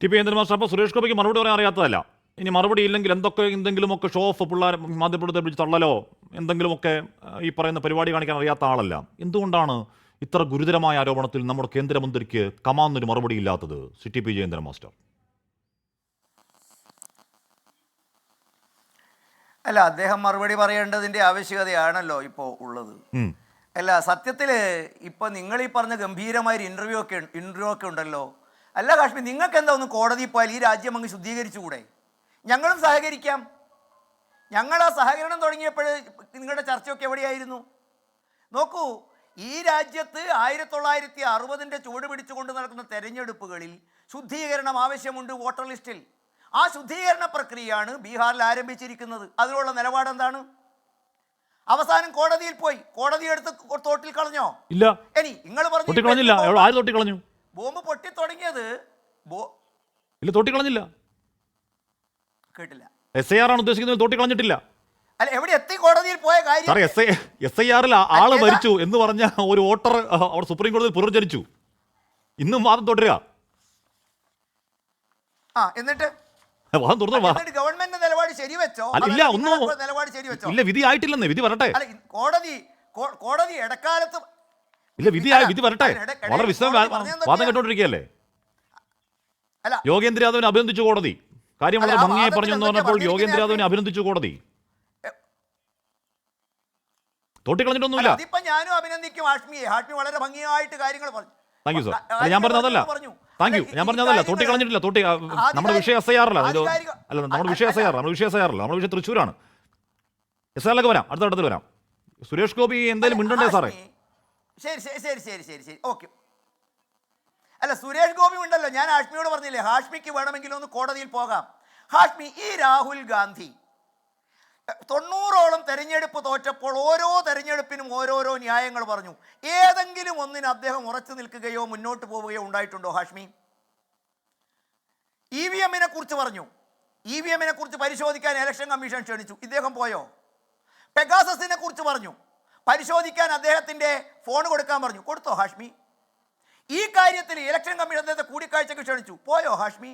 T P master, അപ്പോൾ സുരേഷ് ഗോപിക്ക് മറുപടി പറയാൻ അറിയാത്തതല്ല. ഇനി മറുപടി ഇല്ലെങ്കിൽ എന്തെങ്കിലുമൊക്കെ ഷോ ഓഫ് പിള്ളേർ മാധ്യമപ്രവർത്തകരെ പിടിച്ച് തള്ളലോ എന്തെങ്കിലുമൊക്കെ ഈ പറയുന്ന പരിപാടി കാണിക്കാൻ അറിയാത്ത ആളല്ല. എന്തുകൊണ്ടാണ് ഇത്ര ഗുരുതരമായ ആരോപണത്തിൽ നമ്മുടെ കേന്ദ്രമന്ത്രിക്ക് കമാന്നൊരു മറുപടി ഇല്ലാത്തത്? T P Jayendran master. അല്ല, അദ്ദേഹം മറുപടി പറയേണ്ടതിൻ്റെ ആവശ്യകതയാണല്ലോ ഇപ്പോൾ ഉള്ളത്. അല്ല, സത്യത്തിൽ ഇപ്പോൾ നിങ്ങൾ ഈ പറഞ്ഞ ഗംഭീരമായൊരു ഇൻ്റർവ്യൂ ഒക്കെ ഉണ്ടല്ലോ. അല്ല കാശ്മീർ, നിങ്ങൾക്ക് എന്താ ഒന്ന് കോടതിയിൽ പോയാൽ ഈ രാജ്യം അങ്ങ് ശുദ്ധീകരിച്ചുകൂടെ? ഞങ്ങളും സഹകരിക്കാം. ഞങ്ങൾ ആ സഹകരണം തുടങ്ങിയപ്പോൾ നിങ്ങളുടെ ചർച്ചയൊക്കെ എവിടെയായിരുന്നു? നോക്കൂ, ഈ രാജ്യത്ത് 1960 ചുവട് പിടിച്ചുകൊണ്ട് നടക്കുന്ന തെരഞ്ഞെടുപ്പുകളിൽ ശുദ്ധീകരണം ആവശ്യമുണ്ട് വോട്ടർ ലിസ്റ്റിൽ. ആ ശുദ്ധീകരണ പ്രക്രിയയാണ് ബീഹാറിൽ ആരംഭിച്ചിരിക്കുന്നത്. അതിനുള്ള നിലപാട് എന്താണ്? അവസാനം കോടതിയിൽ പോയി, കോടതി എടുത്ത് തോട്ടിൽ കളഞ്ഞോ? ഇല്ല. ഇനി നിങ്ങൾ പറഞ്ഞു ബോംബ് പൊട്ടി തുടങ്ങിയത് ഇല്ല, തോട്ടിക്കളഞ്ഞില്ല. കേട്ടില്ല. SIR ആണ് ഉദ്ദേശിക്കുന്നത്, തോട്ടിക്കളഞ്ഞിട്ടില്ല. അല്ല, എവിടെ എത്തി കോടതിയിൽ പോയ കാര്യം? SIR-ൽ ആള് മരിച്ചു എന്ന് പറഞ്ഞ ഒരു വോട്ടർ അവർ സുപ്രീം കോടതിയിൽ പുനർജനിച്ചു. ഇന്നും വാദം തുടരുക. എന്നിട്ട് ഗവൺമെന്റ് നിലപാട് ശരിവെച്ചോ? ഇല്ല, ഒന്നും നിലപാട് ശരിവെച്ചോ? ഇല്ല, വിധി ആയിട്ടില്ലെന്ന്. വിധി വരട്ടെ. കോടതി ഇടക്കാലത്ത് ഇല്ല, വിധി വരട്ടെ. വളരെ വാദം കേട്ടോണ്ടിരിക്കുകയല്ലേ. യോഗേന്ദ്ര യാദവിനെ അഭിനന്ദിച്ചു കോടതി. കാര്യം വളരെ ഭംഗിയായി പറഞ്ഞു എന്ന് പറഞ്ഞപ്പോൾ യോഗേന്ദ്ര യാദവിനെ അഭിനന്ദിച്ചു കോടതി. തോട്ടിക്കളഞ്ഞിട്ടൊന്നുമില്ല. ഞാനും അഭിനന്ദിക്കും ഹാഷ്മിയെ. ഹാഷ്മി വളരെ ഭംഗിയായിട്ട് കാര്യങ്ങൾ പറഞ്ഞു. Thank you sir. ഞാൻ പറഞ്ഞതല്ല. Thank you. ഞാൻ പറഞ്ഞതല്ല. തോട്ടിക്കളഞ്ഞിട്ടില്ല. നമ്മുടെ വിഷയം SIR അല്ല. നമ്മുടെ വിഷയം SIR. നമ്മുടെ വിഷയം തൃശ്ശൂരാണ്. SIR-ലേക്ക് വരാം, അടുത്ത വരാം. സുരേഷ് ഗോപി എന്തായാലും മിണ്ടണ്ടേ സാറേ? ശരി, ഓക്കെ. അല്ല, സുരേഷ് ഗോപി ഉണ്ടല്ലോ. ഞാൻ ഹാഷ്മിയോട് പറഞ്ഞില്ലേ, ഹാഷ്മിക്ക് വേണമെങ്കിലും ഒന്ന് കോടതിയിൽ പോകാം. ഹാഷ്മി, ഈ രാഹുൽ ഗാന്ധി 90ഓളം തെരഞ്ഞെടുപ്പ് തോറ്റപ്പോൾ ഓരോ തെരഞ്ഞെടുപ്പിനും ഓരോരോ ന്യായങ്ങൾ പറഞ്ഞു. ഏതെങ്കിലും ഒന്നിന് അദ്ദേഹം ഉറച്ചു നിൽക്കുകയോ മുന്നോട്ട് പോവുകയോ ഉണ്ടായിട്ടുണ്ടോ ഹാഷ്മി? EVM-നെ കുറിച്ച് പറഞ്ഞു. EVM-നെ കുറിച്ച് പരിശോധിക്കാൻ ഇലക്ഷൻ കമ്മീഷൻ ക്ഷണിച്ചു. ഇദ്ദേഹം പോയോ? പെഗാസസിനെ കുറിച്ച് പറഞ്ഞു. പരിശോധിക്കാൻ അദ്ദേഹത്തിൻ്റെ ഫോൺ കൊടുക്കാൻ പറഞ്ഞു. കൊടുത്തോ ഹാഷ്മി? ഈ കാര്യത്തിൽ ഇലക്ഷൻ കമ്മീഷൻ അദ്ദേഹത്തെ കൂടിക്കാഴ്ചയ്ക്ക് ക്ഷണിച്ചു. പോയോ ഹാഷ്മി?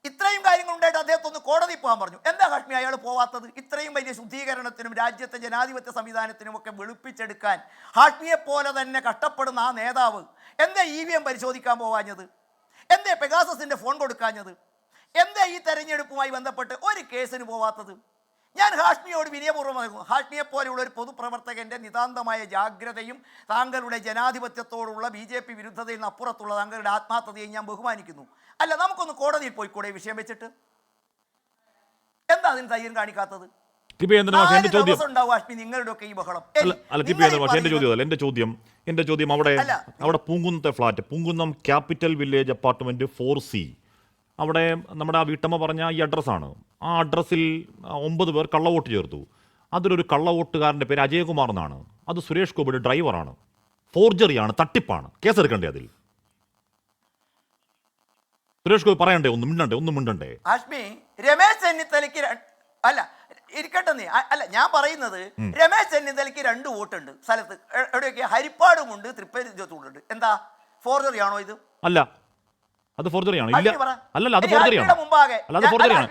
ഇത്രയും കാര്യങ്ങൾ ഉണ്ടായിട്ട് അദ്ദേഹത്തൊന്ന് കോടതി പോകാൻ പറഞ്ഞു. എന്താ ഹാഷ്മി അയാൾ പോവാത്തത്? ഇത്രയും വലിയ ശുദ്ധീകരണത്തിനും രാജ്യത്തെ ജനാധിപത്യ സംവിധാനത്തിനും ഒക്കെ വെളുപ്പിച്ചെടുക്കാൻ ഹാഷ്മിയെ പോലെ തന്നെ കഷ്ടപ്പെടുന്ന ആ നേതാവ് എന്താ EVM പരിശോധിക്കാൻ പോവാഞ്ഞത്? എന്തേ പെഗാസസിൻ്റെ ഫോൺ കൊടുക്കാഞ്ഞത്? എന്താ ഈ തെരഞ്ഞെടുപ്പുമായി ബന്ധപ്പെട്ട് ഒരു കേസിന് പോവാത്തത്? ഞാൻ ഹാഷ്മിയോട് വിനയപൂർവ്വം പറയുന്നു, ഹാഷ്മിയെ പോലെയുള്ള ഒരു പൊതുപ്രവർത്തകൻ്റെ നിതാന്തമായ ജാഗ്രതയും താങ്കളുടെ ജനാധിപത്യത്തോടുള്ള BJP വിരുദ്ധതയിൽ നിന്ന് അപ്പുറത്തുള്ള താങ്കളുടെ ആത്മാർത്ഥതയും ഞാൻ ബഹുമാനിക്കുന്നു. അല്ല, നമുക്കൊന്ന് കോടതിയിൽ പോയിക്കൂടെ ഈ വിഷയം വെച്ചിട്ട്? എന്താ അതിന് ധൈര്യം കാണിക്കാത്തത്? എന്റെ ചോദ്യം അവിടെ പൂങ്കുന്നത്തെ flat, Poonkunnam capital village apartment 4C, അവിടെ നമ്മുടെ ആ വീട്ടമ്മ പറഞ്ഞ ഈ അഡ്രസ്സാണ്. ആ അഡ്രസ്സിൽ 9 പേർ കള്ളവോട്ട് ചേർത്തു. അതിലൊരു കള്ളവോട്ടുകാരൻ്റെ പേര് അജയകുമാർ എന്നാണ്. അത് സുരേഷ് ഗോപിയുടെ ഡ്രൈവറാണ്. ഫോർജറിയാണ്, തട്ടിപ്പാണ്. കേസെടുക്കണ്ടേ അതിൽ? സുരേഷ് ഗോപി പറയണ്ടേ? ഒന്നും മിണ്ടണ്ടേ? ഹാഷ്മി, രമേശ് ചെന്നിത്തലയ്ക്ക് അല്ല ഇരിക്കട്ടെ നീ. അല്ല, ഞാൻ പറയുന്നത് രമേശ് ചെന്നിത്തലയ്ക്ക് 2 വോട്ടുണ്ട് സ്ഥലത്ത്. എവിടെയൊക്കെ? ഹരിപ്പാടുമുണ്ട്, തൃപ്പേരിത്തുണ്ട്. എന്താ ഫോർജറി ആണോ ഇത്? അല്ല, അത് ഫോർജറിയാണ്. ഇല്ല, അല്ലല്ല, അത് ഫോർജറിയാണ്. അല്ല, അത് ഫോർജറിയാണ്.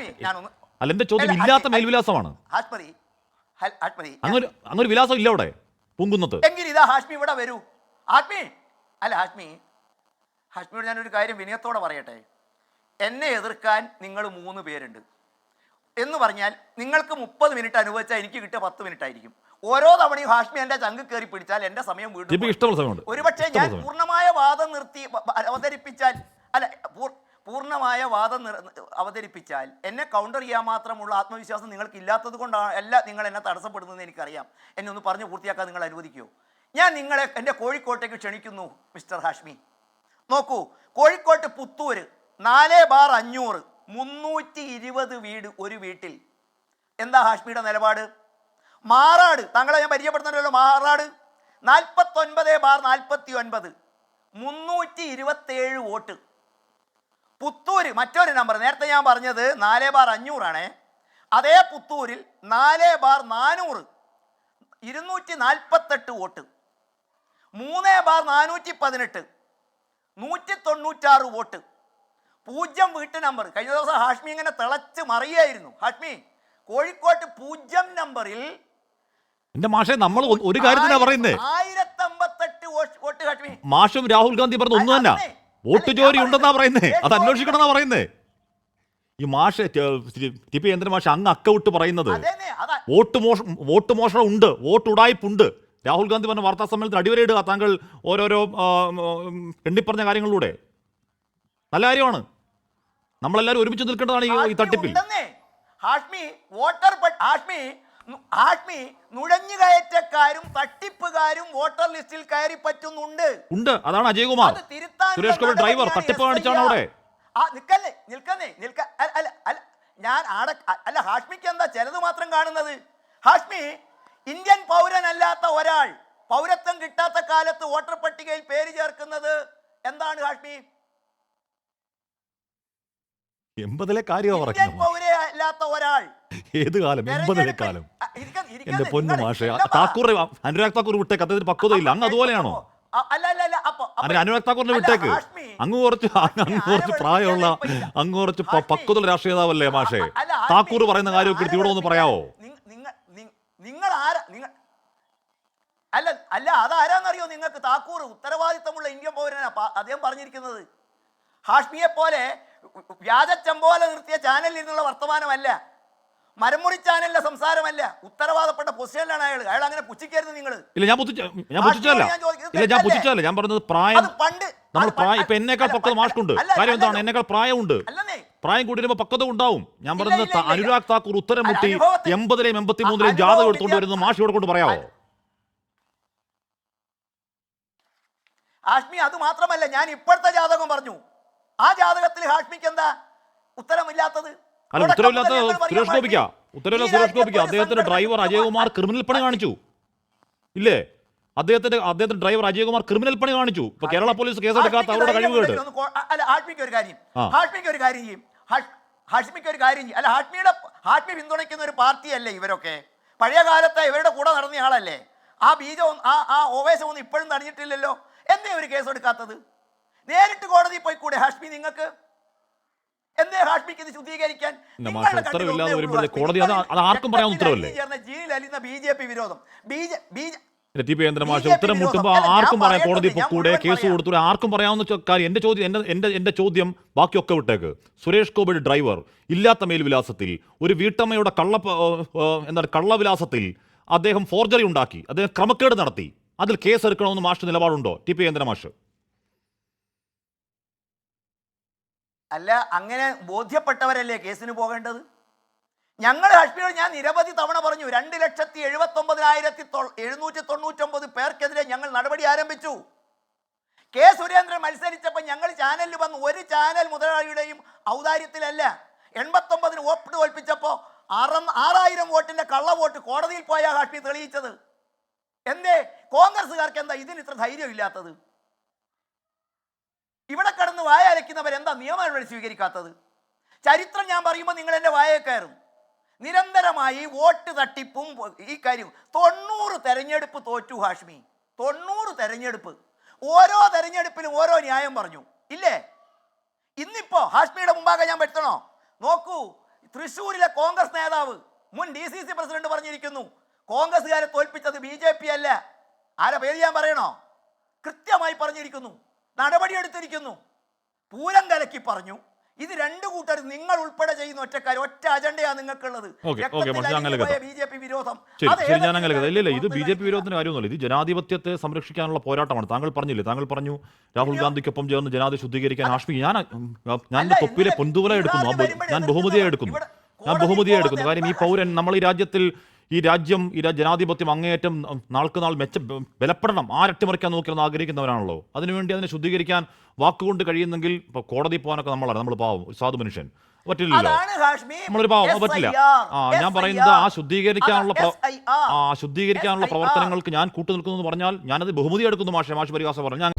അല്ല, എന്റെ ചോദ്യം ഇല്ലാത്ത മേൽവിലാസമാണ്. അങ്ങനെ വിലാസം ഇല്ല അവിടെ പൂങ്കുന്നത്ത്. എങ്കിൽ ഇതാ ഹാഷ്മി ഇവിടെ വരൂ. ഹാഷ്മിയോട് ഞാനൊരു കാര്യം വിനയത്തോടെ പറയട്ടെ. എന്നെ എതിർക്കാൻ നിങ്ങൾ 3 പേരുണ്ട് എന്ന് പറഞ്ഞാൽ നിങ്ങൾക്ക് 30 മിനിറ്റ് അനുവദിച്ചാൽ എനിക്ക് കിട്ടിയ 10 മിനിറ്റ് ആയിരിക്കും. ഓരോ തവണയും ഹാഷ്മി എൻ്റെ ചങ്ക് കയറി പിടിച്ചാൽ എൻ്റെ സമയം വീണ്ടും. ഒരുപക്ഷെ ഞാൻ പൂർണ്ണമായ വാദം അവതരിപ്പിച്ചാൽ എന്നെ കൗണ്ടർ ചെയ്യാൻ മാത്രമുള്ള ആത്മവിശ്വാസം നിങ്ങൾക്ക് ഇല്ലാത്തത് കൊണ്ടാണ് അല്ല നിങ്ങൾ എന്നെ തടസ്സപ്പെടുന്നതെന്ന് എനിക്കറിയാം. എന്നെ ഒന്ന് പറഞ്ഞ് പൂർത്തിയാക്കാൻ നിങ്ങൾ അനുവദിക്കുമോ? ഞാൻ നിങ്ങളെ എൻ്റെ കോഴിക്കോട്ടേക്ക് ക്ഷണിക്കുന്നു മിസ്റ്റർ ഹാഷ്മി. നോക്കൂ, കോഴിക്കോട്ട് പുത്തൂര് 4/500 320 വീട് ഒരു വീട്ടിൽ. എന്താ ഹാഷ്മിയുടെ നിലപാട്? മാറാട്, താങ്കളെ ഞാൻ പരിചയപ്പെടുത്തണമല്ലോ, മാറാട് 49/49 327 വോട്ട്. പുത്തൂര് മറ്റൊരു നമ്പർ, നേരത്തെ ഞാൻ പറഞ്ഞത് 4/500 ആണ്. അതേ പുത്തൂരിൽ 4/400 248 വോട്ട്. 3/418 196 വോട്ട്. 0 വീട്ടു നമ്പർ. കഴിഞ്ഞ ദിവസം ഹാഷ്മി ഇങ്ങനെ തിളച്ച് മറിയായിരുന്നു. ഹാഷ്മി, കോഴിക്കോട്ട് 0 നമ്പറിൽ എന്റെ മാഷെ നമ്മൾ ഒരു കാര്യത്തിനാ പറയുന്നേ. 1058 വോട്ട് ഹാഷ്മി. മാഷും രാഹുൽ ഗാന്ധി പറഞ്ഞ ഒന്നും തന്നെ വോട്ട് ചോരി ഉണ്ടെന്നാ പറയുന്നേ, അത് അന്വേഷിക്കണമെന്നാ പറയുന്നേ. ഈ മാഷ് ടി.പി. ചന്ദ്രൻ മാഷ് അങ്ങ് അക്കൗട്ട് പറയുന്നത് വോട്ട് മോഷണം ഉണ്ട്, വോട്ട് ഉടായ്പുണ്ട്. രാഹുൽ ഗാന്ധി പറഞ്ഞ വാർത്താ സമ്മേളനത്തിൽ അടിവരയിടുക താങ്കൾ ഓരോരോ എണ്ണിപ്പറഞ്ഞ കാര്യങ്ങളിലൂടെ. നല്ല കാര്യമാണ്, നമ്മളെല്ലാവരും ഒരുമിച്ച് നിൽക്കേണ്ടതാണ് ഈ തട്ടിപ്പിൽ. ഹാഷ്മി നുഴഞ്ഞുകയറ്റക്കാരും തട്ടിപ്പുകാരും വോട്ടർ ലിസ്റ്റിൽ കയറി പറ്റുന്നുണ്ട്. അതാണ് അജയ്കുമാർ സുരേഷ് ഗോപി ഡ്രൈവർ തട്ടിപ്പ് കാണിച്ചാണ് അവിടെ. ഹാഷ്മിക്ക് എന്താ ചിലത് മാത്രം കാണുന്നത്? ഹാഷ്മി, ഇന്ത്യൻ പൗരനല്ലാത്ത ഒരാൾ പൗരത്വം കിട്ടാത്ത കാലത്ത് വോട്ടർ പട്ടികയിൽ പേര് ചേർക്കുന്നത് എന്താണ് ഹാഷ്മി? 80-ലെ കാര്യമാണ് ഇന്ത്യൻ പൗരനല്ലാത്ത ഒരാൾ ഏത് കാലം? 80-ലെ കാലം. എന്റെ പൊന്നു മാഷെ, അനുരാഗ് താക്കൂർ വിട്ടേക്ക്, അദ്ദേഹത്തിന് പക്വതയില്ല. അങ്ങ് അതുപോലെയാണോ? അനുരാഗ് താക്കൂറിനെ വിട്ടേക്ക്. അങ്ങ് കുറച്ച് പ്രായമുള്ള, അങ്ങ് കുറച്ച് പക്വതയുള്ള രാഷ്ട്രീയ നേതാവല്ലേ മാഷെ? താക്കൂർ പറയുന്ന കാര്യമൊക്കെ എടുത്ത് ഇവിടെ ഒന്ന് പറയാവോ? നിങ്ങൾ അതാരാന്നറിയോ നിങ്ങൾക്ക്? താക്കൂർ ഉത്തരവാദിത്തമുള്ള ഇന്ത്യൻ പൗരനാ അദ്ദേഹം പറഞ്ഞിരിക്കുന്നത്. ഹാഷ്മിയെ പോലെ വ്യാജ ചമ്പോല നിർത്തിയ ചാനലിൽ നിന്നുള്ള വർത്തമാനമല്ല, മരമുറി ചാനലിലെ സംസാരമല്ല, ഉത്തരവാദപ്പെട്ട പൊസിഷനിലാണ് അയാൾ അങ്ങനെ പുച്ഛിക്കരുത് നിങ്ങൾ. ഇല്ല, ഞാൻ പുച്ഛിച്ചല്ല. ഞാൻ പറഞ്ഞത് പ്രായം. നമ്മൾ പ്രായം ഇപ്പൊ എന്നേക്കാൾ പക്വത മാഷ്ക്കുണ്ട്. കാര്യം എന്താണ്? എന്നേക്കാൾ പ്രായമുണ്ട്. പ്രായം കൂടി വരുമ്പോൾ പക്വത ഉണ്ടാവും. ഞാൻ പറഞ്ഞത് അനുരാഗ് താക്കൂർ ഉത്തരം മുട്ടി 80-ലെയും 83-ലെയും ജാതകം എടുത്തുകൊണ്ട് വരുന്നത് മാഷ് ഇവിടെ കൊണ്ട് പറയാവോ? ഹാഷ്മി, അത് മാത്രമല്ല, ഞാൻ ഇപ്പോഴത്തെ ജാതകം പറഞ്ഞു. ആ ജാതകത്തിൽ ഹാഷ്മിക്ക് എന്താ ഉത്തരമില്ലാത്തത്? അല്ല, ഉത്തരവില്ലാത്ത സുരേഷ് ഗോപിക്ക് അദ്ദേഹത്തിന്റെ ഡ്രൈവർ അജയ്കുമാർ ക്രിമിനൽ പണി കാണിച്ചു ഇല്ലേ? അദ്ദേഹത്തിന്റെ ഡ്രൈവർ അജയ്കുമാർ ക്രിമിനൽ പണി കാണിച്ചു. ഇപ്പൊ കേരള പോലീസ് കേസെടുക്കാത്ത അവരുടെ കഴിവുകേട്. ഹാഷ്മിക്ക് ഒരു കാര്യം ചെയ്യും. അല്ല, ഹാഷ്മി പിന്തുണയ്ക്കുന്ന ഒരു പാർട്ടിയല്ലേ ഇവരൊക്കെ? പഴയ കാലത്ത് ഇവരുടെ കൂടെ നടന്ന ആളല്ലേ? ആ ബീജം ആ ഓവേശമൊന്നും ഇപ്പോഴും തടഞ്ഞിട്ടില്ലല്ലോ. എന്തേ ഒരു കേസ് എടുക്കാത്തത്? നേരിട്ട് കോടതിയിൽ പോയിക്കൂടെ ഹാഷ്മി? നിങ്ങൾക്ക് എന്തേ ഹാഷ്മിക്ക് ഇത് ശുദ്ധീകരിക്കാൻ? ബിജെപി വിരോധം ടി.പി. ചന്ദ്രൻ മാഷ് ഉത്തരം മുട്ടുമ്പോൾ ആർക്കും പറയാം കോടതി കൂടെ കേസ് കൊടുത്തു, ആർക്കും പറയാവുന്ന കാര്യം. എന്റെ ചോദ്യം ബാക്കിയൊക്കെ വിട്ടേക്ക്. സുരേഷ് ഗോപിയുടെ ഡ്രൈവർ ഇല്ലാത്ത മേൽവിലാസത്തിൽ ഒരു വീട്ടമ്മയുടെ കള്ളവിലാസത്തിൽ അദ്ദേഹം ഫോർജറി ഉണ്ടാക്കി, അദ്ദേഹം ക്രമക്കേട് നടത്തി. അതിൽ കേസ് എടുക്കണമെന്ന് മാഷ് നിലപാടുണ്ടോ ടി.പി. ചന്ദ്രൻ മാഷ്? അല്ല, അങ്ങനെ ബോധ്യപ്പെട്ടവരല്ലേ കേസിന് പോകേണ്ടത്? ഞങ്ങൾ ഹാഷ്മിയോട് ഞാൻ നിരവധി തവണ പറഞ്ഞു, 2,79,799 പേർക്കെതിരെ ഞങ്ങൾ നടപടി ആരംഭിച്ചു. കെ സുരേന്ദ്രൻ മത്സരിച്ചപ്പോൾ ഞങ്ങൾ ചാനലിൽ വന്നു. ഒരു ചാനൽ മുതലാളിയുടെയും ഔദാര്യത്തിലല്ല. 89-ന് വോട്ട് തോൽപ്പിച്ചപ്പോൾ 6,000 വോട്ടിന്റെ കള്ളവോട്ട് കോടതിയിൽ പോയ ഹാഷ്മി തെളിയിച്ചത്. എന്തേ കോൺഗ്രസ്സുകാർക്ക് എന്താ ഇതിന് ഇത്ര ധൈര്യം ഇല്ലാത്തത്? ഇവിടെ കടന്ന് വായ അലയ്ക്കുന്നവരെന്താ നിയമം സ്വീകരിക്കാത്തത്? ചരിത്രം ഞാൻ പറയുമ്പോൾ നിങ്ങൾ എൻ്റെ വായ കയറും. നിരന്തരമായി വോട്ട് തട്ടിപ്പും ഈ കാര്യം 90 തെരഞ്ഞെടുപ്പ് തോറ്റു ഹാഷ്മി. 90 തെരഞ്ഞെടുപ്പ്, ഓരോ തെരഞ്ഞെടുപ്പിലും ഓരോ ന്യായം പറഞ്ഞു ഇല്ലേ? ഇന്നിപ്പോ ഹാഷ്മിയുടെ മുമ്പാകെ ഞാൻ പെടുത്തണോ? നോക്കൂ, തൃശ്ശൂരിലെ കോൺഗ്രസ് നേതാവ് മുൻ DCC പ്രസിഡന്റ് പറഞ്ഞിരിക്കുന്നു, കോൺഗ്രസ്സുകാരെ തോൽപ്പിച്ചത് BJP അല്ല. ആരെ പേര് ഞാൻ പറയണോ? കൃത്യമായി പറഞ്ഞിരിക്കുന്നു, നടപടിയെടുത്തിരിക്കുന്നു. പൂരം കലക്കി പറഞ്ഞു. ഇത് രണ്ടു കൂട്ടരും നിങ്ങൾ ഉൾപ്പെടെ ചെയ്യുന്ന ഒറ്റ അജണ്ടയാണ് നിങ്ങൾക്കുള്ളത്. BJP വിരോധം. ഇല്ല, ഇത് BJP വിരോധത്തിന് കാര്യമൊന്നുമില്ല. ഇത് ജനാധിപത്യത്തെ സംരക്ഷിക്കാനുള്ള പോരാട്ടമാണ്. താങ്കൾ പറഞ്ഞു രാഹുൽ ഗാന്ധിക്കൊപ്പം ചേർന്ന് ജനാധിപത്യം ശുദ്ധീകരിക്കാൻ ഹാഷ്മി. ഞാൻ തൊപ്പിയിലെ പൊന്തുവല എടുക്കുന്നു, ഞാൻ ബഹുമതിയെ എടുക്കുന്നു. കാര്യം ഈ പൗരൻ, നമ്മൾ ഈ രാജ്യം ജനാധിപത്യം അങ്ങേയറ്റം നാൾക്ക് നാൾ ബലപ്പെടണം. ആരട്ടിമറിക്കാൻ നോക്കിയെന്ന് ആഗ്രഹിക്കുന്നവരാണല്ലോ. അതിനുവേണ്ടി അതിനെ ശുദ്ധീകരിക്കാൻ വാക്കുകൊണ്ട് കഴിയുന്നെങ്കിൽ ഇപ്പൊ കോടതി പോകാനൊക്കെ നമ്മൾ പാവം സാധു മനുഷ്യൻ പറ്റില്ലല്ലോ. നമ്മളൊരു പാവം പറ്റില്ല. ഞാൻ പറയുന്നത് ആ ശുദ്ധീകരിക്കാനുള്ള പ്രവർത്തനങ്ങൾക്ക് ഞാൻ കൂട്ടുനിൽക്കുന്നു എന്ന് പറഞ്ഞാൽ ഞാനത് ബഹുമതി എടുക്കുന്നു. മാഷ് പരിഹാസം പറഞ്ഞു.